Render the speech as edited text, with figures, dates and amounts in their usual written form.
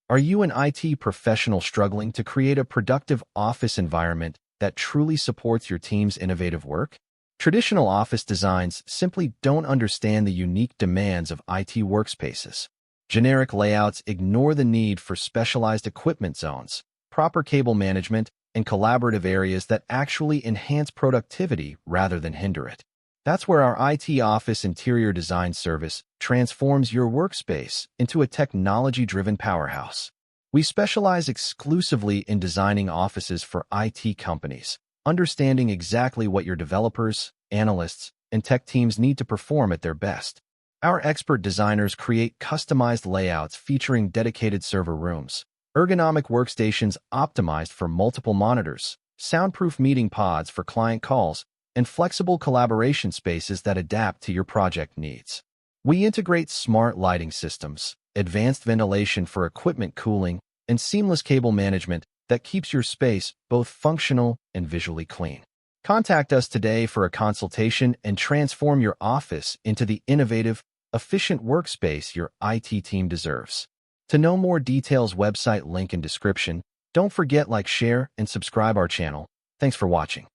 Are you an IT professional struggling to create a productive office environment that truly supports your team's innovative work? Traditional office designs simply don't understand the unique demands of IT workspaces. Generic layouts ignore the need for specialized equipment zones, proper cable management, and collaborative areas that actually enhance productivity rather than hinder it. That's where our IT office interior design service transforms your workspace into a technology-driven powerhouse. We specialize exclusively in designing offices for IT companies, understanding exactly what your developers, analysts, and tech teams need to perform at their best. Our expert designers create customized layouts featuring dedicated server rooms, ergonomic workstations optimized for multiple monitors, soundproof meeting pods for client calls, and flexible collaboration spaces that adapt to your project needs. We integrate smart lighting systems, advanced ventilation for equipment cooling, and seamless cable management that keeps your space both functional and visually clean. Contact us today for a consultation and transform your office into the innovative, efficient workspace your IT team deserves. To know more details, website link in description. Don't forget like, share, and subscribe our channel. Thanks for watching.